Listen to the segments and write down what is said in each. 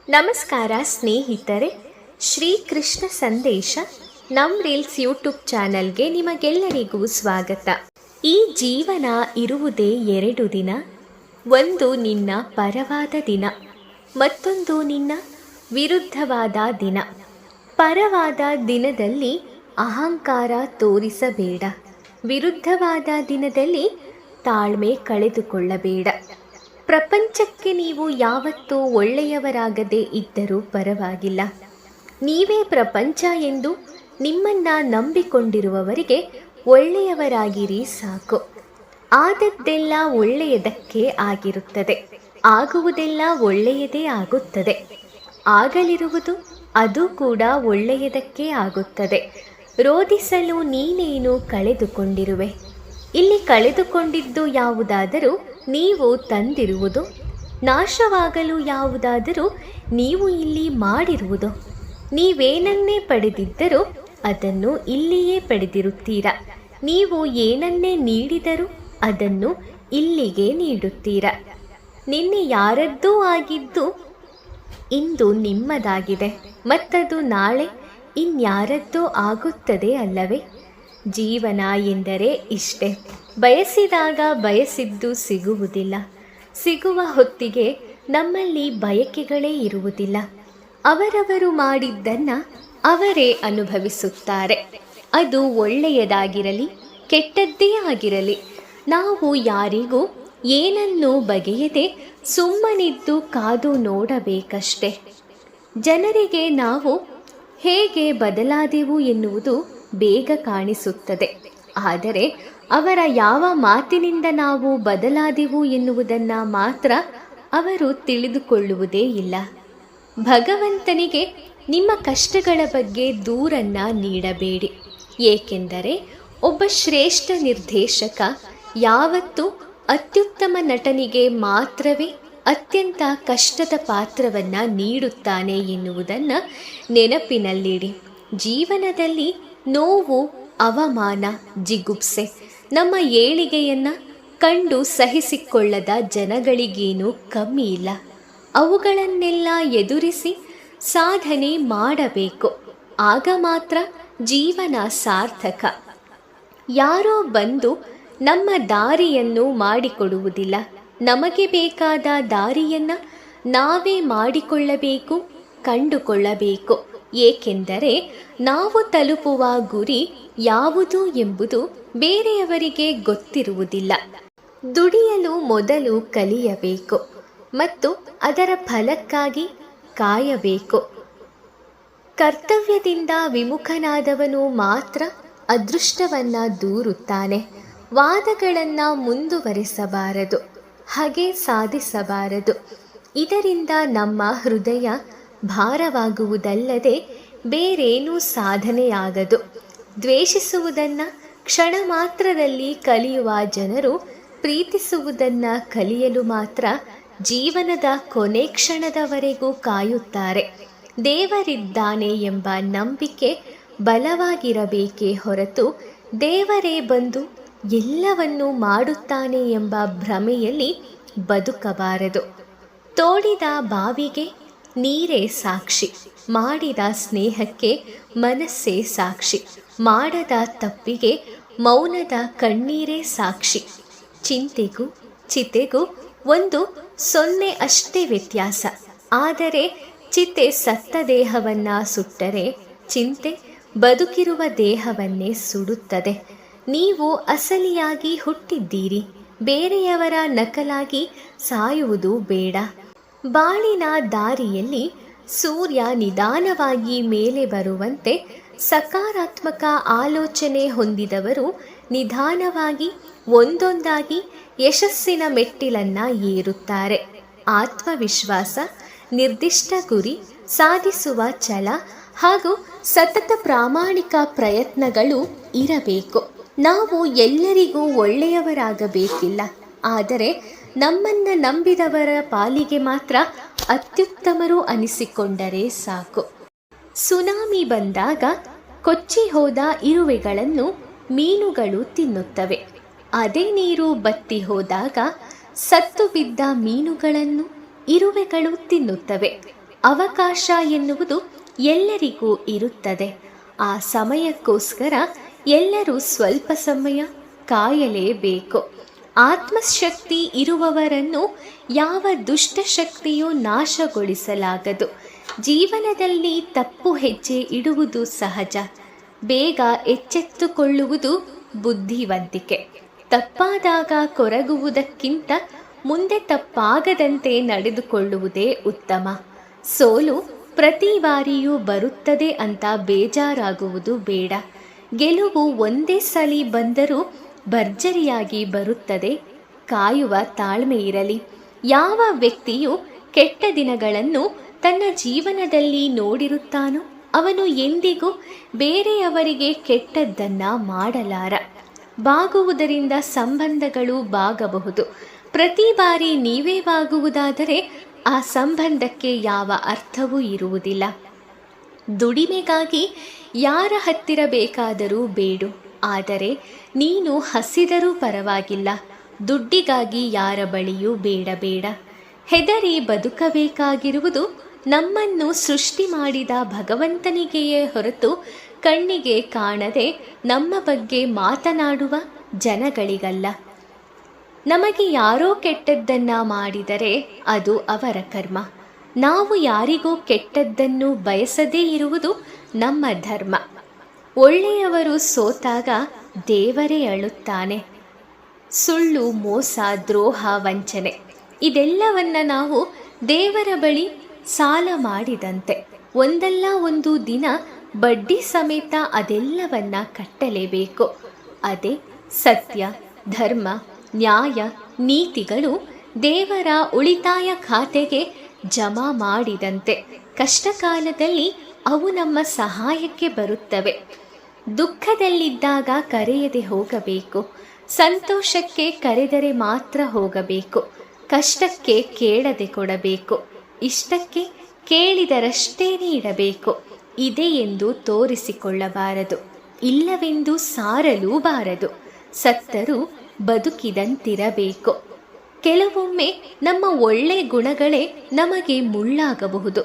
ನಮಸ್ಕಾರ ಸ್ನೇಹಿತರೆ, ಶ್ರೀಕೃಷ್ಣ ಸಂದೇಶ ನಮ್ಮ ರೀಲ್ಸ್ ಯೂಟ್ಯೂಬ್ ಚಾನಲ್ಗೆ ನಿಮಗೆಲ್ಲರಿಗೂ ಸ್ವಾಗತ. ಈ ಜೀವನ ಇರುವುದೇ 2 ದಿನ. ಒಂದು ನಿನ್ನ ಪರವಾದ ದಿನ, ಮತ್ತೊಂದು ನಿನ್ನ ವಿರುದ್ಧವಾದ ದಿನ. ಪರವಾದ ದಿನದಲ್ಲಿ ಅಹಂಕಾರ ತೋರಿಸಬೇಡ, ವಿರುದ್ಧವಾದ ದಿನದಲ್ಲಿ ತಾಳ್ಮೆ ಕಳೆದುಕೊಳ್ಳಬೇಡ. ಪ್ರಪಂಚಕ್ಕೆ ನೀವು ಯಾವತ್ತೂ ಒಳ್ಳೆಯವರಾಗದೇ ಇದ್ದರೂ ಪರವಾಗಿಲ್ಲ. ನೀವೇ ಪ್ರಪಂಚ ಎಂದು ನಿಮ್ಮನ್ನು ನಂಬಿಕೊಂಡಿರುವವರಿಗೆ ಒಳ್ಳೆಯವರಾಗಿರಿ ಸಾಕು. ಆದದ್ದೆಲ್ಲ ಒಳ್ಳೆಯದಕ್ಕೆ ಆಗಿರುತ್ತದೆ, ಆಗುವುದೆಲ್ಲ ಒಳ್ಳೆಯದೇ ಆಗುತ್ತದೆ. ಆಗಲಿರುವುದು ಅದು ಕೂಡ ಒಳ್ಳೆಯದಕ್ಕೆ ಆಗುತ್ತದೆ. ರೋಧಿಸಲು ನೀನೇನು ಕಳೆದುಕೊಂಡಿರುವೆ? ಇಲ್ಲಿ ಕಳೆದುಕೊಂಡಿದ್ದು ಯಾವುದಾದರೂ ನೀವು ತಂದಿರುವುದು, ನಾಶವಾಗಲು ಯಾವುದಾದರೂ ನೀವು ಇಲ್ಲಿ ಮಾಡಿರುವುದು. ನೀವೇನನ್ನೇ ಪಡೆದಿದ್ದರೂ ಅದನ್ನು ಇಲ್ಲಿಯೇ ಪಡೆದಿರುತ್ತೀರ. ನೀವು ಏನನ್ನೇ ನೀಡಿದರೂ ಅದನ್ನು ಇಲ್ಲಿಗೆ ನೀಡುತ್ತೀರ. ನಿನ್ನೆ ಯಾರದ್ದೂ ಆಗಿದ್ದು ಇಂದು ನಿಮ್ಮದಾಗಿದೆ, ಮತ್ತದು ನಾಳೆ ಇನ್ಯಾರದ್ದೋ ಆಗುತ್ತದೆ ಅಲ್ಲವೇ? ಜೀವನ ಎಂದರೆ ಇಷ್ಟೇ. ಬಯಸಿದಾಗ ಬಯಸಿದ್ದು ಸಿಗುವುದಿಲ್ಲ. ಸಿಗುವ ಹೊತ್ತಿಗೆ ನಮ್ಮಲ್ಲಿ ಬಯಕೆಗಳೇ ಇರುವುದಿಲ್ಲ. ಅವರವರು ಮಾಡಿದ್ದನ್ನು ಅವರೇ ಅನುಭವಿಸುತ್ತಾರೆ. ಅದು ಒಳ್ಳೆಯದಾಗಿರಲಿ ಕೆಟ್ಟದ್ದೇ ಆಗಿರಲಿ, ನಾವು ಯಾರಿಗೂ ಏನನ್ನೂ ಬಗೆಯದೆ ಸುಮ್ಮನಿದ್ದು ಕಾದು ನೋಡಬೇಕಷ್ಟೆ. ಜನರಿಗೆ ನಾವು ಹೇಗೆ ಬದಲಾದೆವು ಎನ್ನುವುದು ಬೇಗ ಕಾಣಿಸುತ್ತದೆ, ಆದರೆ ಅವರ ಯಾವ ಮಾತಿನಿಂದ ನಾವು ಬದಲಾದೆವು ಎನ್ನುವುದನ್ನು ಮಾತ್ರ ಅವರು ತಿಳಿದುಕೊಳ್ಳುವುದೇ ಇಲ್ಲ. ಭಗವಂತನಿಗೆ ನಿಮ್ಮ ಕಷ್ಟಗಳ ಬಗ್ಗೆ ದೂರನ್ನು ನೀಡಬೇಡಿ, ಏಕೆಂದರೆ ಒಬ್ಬ ಶ್ರೇಷ್ಠ ನಿರ್ದೇಶಕ ಯಾವತ್ತೂ ಅತ್ಯುತ್ತಮ ನಟನಿಗೆ ಮಾತ್ರವೇ ಅತ್ಯಂತ ಕಷ್ಟದ ಪಾತ್ರವನ್ನು ನೀಡುತ್ತಾನೆ ಎನ್ನುವುದನ್ನು ನೆನಪಿನಲ್ಲಿಡಿ. ಜೀವನದಲ್ಲಿ ನೋವು, ಅವಮಾನ, ಜಿಗುಪ್ಸೆ, ನಮ್ಮ ಏಳಿಗೆಯನ್ನು ಕಂಡು ಸಹಿಸಿಕೊಳ್ಳದ ಜನಗಳಿಗೇನೂ ಕಮ್ಮಿ ಇಲ್ಲ. ಅವುಗಳನ್ನೆಲ್ಲ ಎದುರಿಸಿ ಸಾಧನೆ ಮಾಡಬೇಕು, ಆಗ ಮಾತ್ರ ಜೀವನ ಸಾರ್ಥಕ. ಯಾರೋ ಬಂದು ನಮ್ಮ ದಾರಿಯನ್ನು ಮಾಡಿಕೊಡುವುದಿಲ್ಲ. ನಮಗೆ ಬೇಕಾದ ದಾರಿಯನ್ನು ನಾವೇ ಮಾಡಿಕೊಳ್ಳಬೇಕು, ಕಂಡುಕೊಳ್ಳಬೇಕು. ಏಕೆಂದರೆ ನಾವು ತಲುಪುವ ಗುರಿ ಯಾವುದು ಎಂಬುದು ಬೇರೆಯವರಿಗೆ ಗೊತ್ತಿರುವುದಿಲ್ಲ. ದುಡಿಯಲು ಮೊದಲು ಕಲಿಯಬೇಕು ಮತ್ತು ಅದರ ಫಲಕ್ಕಾಗಿ ಕಾಯಬೇಕು. ಕರ್ತವ್ಯದಿಂದ ವಿಮುಖನಾದವನು ಮಾತ್ರ ಅದೃಷ್ಟವನ್ನು ದೂರುತ್ತಾನೆ. ವಾದಗಳನ್ನು ಮುಂದುವರೆಸಬಾರದು, ಹಾಗೆ ಸಾಧಿಸಬಾರದು. ಇದರಿಂದ ನಮ್ಮ ಹೃದಯ ಭಾರವಾಗುವುದಲ್ಲದೆ ಬೇರೇನೂ ಸಾಧನೆಯಾಗದು. ದ್ವೇಷಿಸುವುದನ್ನು ಕ್ಷಣ ಮಾತ್ರದಲ್ಲಿ ಕಲಿಯುವ ಜನರು ಪ್ರೀತಿಸುವುದನ್ನು ಕಲಿಯಲು ಮಾತ್ರ ಜೀವನದ ಕೊನೆ ಕ್ಷಣದವರೆಗೂ ಕಾಯುತ್ತಾರೆ. ದೇವರಿದ್ದಾನೆ ಎಂಬ ನಂಬಿಕೆ ಬಲವಾಗಿರಬೇಕೇ ಹೊರತು ದೇವರೇ ಬಂದು ಎಲ್ಲವನ್ನೂ ಮಾಡುತ್ತಾನೆ ಎಂಬ ಭ್ರಮೆಯಲ್ಲಿ ಬದುಕಬಾರದು. ತೋಡಿದ ಬಾವಿಗೆ ನೀರೇ ಸಾಕ್ಷಿ, ಮಾಡಿದ ಸ್ನೇಹಕ್ಕೆ ಮನಸ್ಸೇ ಸಾಕ್ಷಿ, ಮಾಡದ ತಪ್ಪಿಗೆ ಮೌನದ ಕಣ್ಣೀರೇ ಸಾಕ್ಷಿ. ಚಿಂತೆಗೂ ಚಿತೆಗೂ 0 ಅಷ್ಟೇ ವ್ಯತ್ಯಾಸ. ಆದರೆ ಚಿತೆ ಸತ್ತ ದೇಹವನ್ನು ಸುಟ್ಟರೆ ಚಿಂತೆ ಬದುಕಿರುವ ದೇಹವನ್ನೇ ಸುಡುತ್ತದೆ. ನೀವು ಅಸಲಿಯಾಗಿ ಹುಟ್ಟಿದ್ದೀರಿ, ಬೇರೆಯವರ ನಕಲಾಗಿ ಸಾಯುವುದು ಬೇಡ. ಬಾಳಿನ ದಾರಿಯಲ್ಲಿ ಸೂರ್ಯ ನಿಧಾನವಾಗಿ ಮೇಲೆ ಬರುವಂತೆ ಸಕಾರಾತ್ಮಕ ಆಲೋಚನೆ ಹೊಂದಿದವರು ನಿಧಾನವಾಗಿ ಒಂದೊಂದಾಗಿ ಯಶಸ್ಸಿನ ಮೆಟ್ಟಿಲನ್ನು ಏರುತ್ತಾರೆ. ಆತ್ಮವಿಶ್ವಾಸ, ನಿರ್ದಿಷ್ಟ ಗುರಿ ಸಾಧಿಸುವ ಛಲ ಹಾಗೂ ಸತತ ಪ್ರಾಮಾಣಿಕ ಪ್ರಯತ್ನಗಳು ಇರಬೇಕು. ನಾವು ಎಲ್ಲರಿಗೂ ಒಳ್ಳೆಯವರಾಗಬೇಕಿಲ್ಲ, ಆದರೆ ನಮ್ಮನ್ನು ನಂಬಿದವರ ಪಾಲಿಗೆ ಮಾತ್ರ ಅತ್ಯುತ್ತಮರು ಅನಿಸಿಕೊಂಡರೆ ಸಾಕು. ಸುನಾಮಿ ಬಂದಾಗ ಕೊಚ್ಚಿ ಹೋದ ಇರುವೆಗಳನ್ನು ಮೀನುಗಳು ತಿನ್ನುತ್ತವೆ. ಅದೇ ನೀರು ಬತ್ತಿ ಹೋದಾಗ ಸತ್ತು ಬಿದ್ದ ಮೀನುಗಳನ್ನು ಇರುವೆಗಳು ತಿನ್ನುತ್ತವೆ. ಅವಕಾಶ ಎನ್ನುವುದು ಎಲ್ಲರಿಗೂ ಇರುತ್ತದೆ. ಆ ಸಮಯಕ್ಕೋಸ್ಕರ ಎಲ್ಲರೂ ಸ್ವಲ್ಪ ಸಮಯ ಕಾಯಲೇಬೇಕು. ಆತ್ಮಶಕ್ತಿ ಇರುವವರನ್ನು ಯಾವ ದುಷ್ಟಶಕ್ತಿಯೂ ನಾಶಗೊಳಿಸಲಾಗದು. ಜೀವನದಲ್ಲಿ ತಪ್ಪು ಹೆಜ್ಜೆ ಇಡುವುದು ಸಹಜ. ಬೇಗ ಎಚ್ಚೆತ್ತುಕೊಳ್ಳುವುದು ಬುದ್ಧಿವಂತಿಕೆ. ತಪ್ಪಾದಾಗ ಕೊರಗುವುದಕ್ಕಿಂತ ಮುಂದೆ ತಪ್ಪಾಗದಂತೆ ನಡೆದುಕೊಳ್ಳುವುದೇ ಉತ್ತಮ. ಸೋಲು ಪ್ರತಿ ಬಾರಿಯೂ ಬರುತ್ತದೆ ಅಂತ ಬೇಜಾರಾಗುವುದು ಬೇಡ. ಗೆಲುವು ಒಂದೇ ಸಲ ಬಂದರೂ ಭರ್ಜರಿಯಾಗಿ ಬರುತ್ತದೆ. ಕಾಯುವ ತಾಳ್ಮೆ ಇರಲಿ. ಯಾವ ವ್ಯಕ್ತಿಯು ಕೆಟ್ಟ ದಿನಗಳನ್ನು ತನ್ನ ಜೀವನದಲ್ಲಿ ನೋಡಿರುತ್ತಾನೋ ಅವನು ಎಂದಿಗೂ ಬೇರೆಯವರಿಗೆ ಕೆಟ್ಟದ್ದನ್ನ ಮಾಡಲಾರ. ಬಾಗುವುದರಿಂದ ಸಂಬಂಧಗಳು ಬಾಗಬಹುದು. ಪ್ರತಿ ಬಾರಿ ನೀವೇ ಬಾಗುವುದಾದರೆ ಆ ಸಂಬಂಧಕ್ಕೆ ಯಾವ ಅರ್ಥವೂ ಇರುವುದಿಲ್ಲ. ದುಡಿಮೆಗಾಗಿ ಯಾರ ಹತ್ತಿರ ಬೇಕಾದರೂ ಬೇಡು, ಆದರೆ ನೀನು ಹಸಿದರೂ ಪರವಾಗಿಲ್ಲ. ದುಡ್ಡಿಗಾಗಿ ಯಾರ ಬಳಿಯೂ ಬೇಡ. ಹೆದರಿ ಬದುಕಬೇಕಾಗಿರುವುದು ನಮ್ಮನ್ನು ಸೃಷ್ಟಿ ಮಾಡಿದ ಭಗವಂತನಿಗೆಯೇ ಹೊರತು ಕಣ್ಣಿಗೆ ಕಾಣದೆ ನಮ್ಮ ಬಗ್ಗೆ ಮಾತನಾಡುವ ಜನಗಳಿಗಲ್ಲ. ನಮಗೆ ಯಾರೋ ಕೆಟ್ಟದ್ದನ್ನ ಮಾಡಿದರೆ ಅದು ಅವರ ಕರ್ಮ. ನಾವು ಯಾರಿಗೂ ಕೆಟ್ಟದ್ದನ್ನು ಬಯಸದೇ ಇರುವುದು ನಮ್ಮ ಧರ್ಮ. ಒಳ್ಳೆಯವರು ಸೋತಾಗ ದೇವರೇ ಅಳುತ್ತಾನೆ. ಸುಳ್ಳು, ಮೋಸ, ದ್ರೋಹ, ವಂಚನೆ ಇದೆಲ್ಲವನ್ನ ನಾವು ದೇವರ ಬಳಿ ಸಾಲ ಮಾಡಿದಂತೆ. ಒಂದಲ್ಲ ಒಂದು ದಿನ ಬಡ್ಡಿ ಸಮೇತ ಅದೆಲ್ಲವನ್ನ ಕಟ್ಟಲೇಬೇಕು. ಅದೇ ಸತ್ಯ, ಧರ್ಮ, ನ್ಯಾಯ, ನೀತಿಗಳು ದೇವರ ಉಳಿತಾಯ ಖಾತೆಗೆ ಜಮಾ ಮಾಡಿದಂತೆ. ಕಷ್ಟಕಾಲದಲ್ಲಿ ಅವು ನಮ್ಮ ಸಹಾಯಕ್ಕೆ ಬರುತ್ತವೆ. ದುಃಖದಲ್ಲಿದ್ದಾಗ ಕರೆಯದೆ ಹೋಗಬೇಕು. ಸಂತೋಷಕ್ಕೆ ಕರೆದರೆ ಮಾತ್ರ ಹೋಗಬೇಕು. ಕಷ್ಟಕ್ಕೆ ಕೇಳದೆ ಕೊಡಬೇಕು. ಇಷ್ಟಕ್ಕೆ ಕೇಳಿದರಷ್ಟೇ ನೀಡಬೇಕು. ಇದೆ ಎಂದು ತೋರಿಸಿಕೊಳ್ಳಬಾರದು, ಇಲ್ಲವೆಂದು ಸಾರಲೂಬಾರದು. ಸತ್ತರೂ ಬದುಕಿದಂತಿರಬೇಕು. ಕೆಲವೊಮ್ಮೆ ನಮ್ಮ ಒಳ್ಳೆ ಗುಣಗಳೇ ನಮಗೆ ಮುಳ್ಳಾಗಬಹುದು.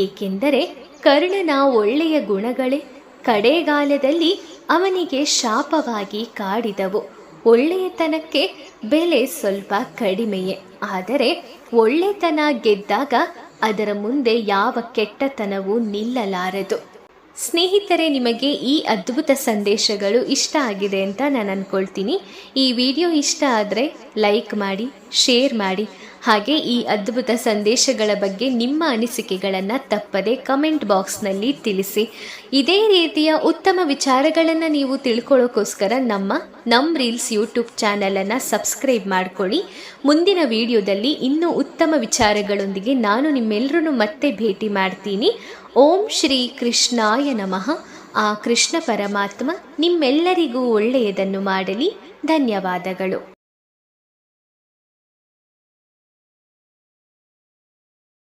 ಏಕೆಂದರೆ ಕರ್ಣನ ಒಳ್ಳೆಯ ಗುಣಗಳೇ ಕಡೆಗಾಲದಲ್ಲಿ ಅವನಿಗೆ ಶಾಪವಾಗಿ ಕಾಡಿದವು. ಒಳ್ಳೆಯತನಕ್ಕೆ ಬೆಲೆ ಸ್ವಲ್ಪ ಕಡಿಮೆಯೇ, ಆದರೆ ಒಳ್ಳೆತನ ಗೆದ್ದಾಗ ಅದರ ಮುಂದೆ ಯಾವ ಕೆಟ್ಟತನವೂ ನಿಲ್ಲಲಾರದು. ಸ್ನೇಹಿತರೆ, ನಿಮಗೆ ಈ ಅದ್ಭುತ ಸಂದೇಶಗಳು ಇಷ್ಟ ಆಗಿದೆ ಅಂತ ನಾನು ಅಂದ್ಕೊಳ್ತೀನಿ. ಈ ವಿಡಿಯೋ ಇಷ್ಟ ಆದರೆ ಲೈಕ್ ಮಾಡಿ, ಶೇರ್ ಮಾಡಿ. ಹಾಗೆ ಈ ಅದ್ಭುತ ಸಂದೇಶಗಳ ಬಗ್ಗೆ ನಿಮ್ಮ ಅನಿಸಿಕೆಗಳನ್ನು ತಪ್ಪದೆ ಕಮೆಂಟ್ ಬಾಕ್ಸ್ನಲ್ಲಿ ತಿಳಿಸಿ. ಇದೇ ರೀತಿಯ ಉತ್ತಮ ವಿಚಾರಗಳನ್ನು ನೀವು ತಿಳ್ಕೊಳ್ಳೋಕ್ಕೋಸ್ಕರ ನಮ್ಮ ರೀಲ್ಸ್ ಯೂಟ್ಯೂಬ್ ಚಾನಲನ್ನು ಸಬ್ಸ್ಕ್ರೈಬ್ ಮಾಡ್ಕೊಳ್ಳಿ. ಮುಂದಿನ ವಿಡಿಯೋದಲ್ಲಿ ಇನ್ನೂ ಉತ್ತಮ ವಿಚಾರಗಳೊಂದಿಗೆ ನಾನು ನಿಮ್ಮೆಲ್ಲರೂ ಮತ್ತೆ ಭೇಟಿ ಮಾಡ್ತೀನಿ. ಓಂ ಶ್ರೀ ಕೃಷ್ಣಾಯ ನಮಃ. ಆ ಕೃಷ್ಣ ಪರಮಾತ್ಮ ನಿಮ್ಮೆಲ್ಲರಿಗೂ ಒಳ್ಳೆಯದನ್ನು ಮಾಡಲಿ. ಧನ್ಯವಾದಗಳು.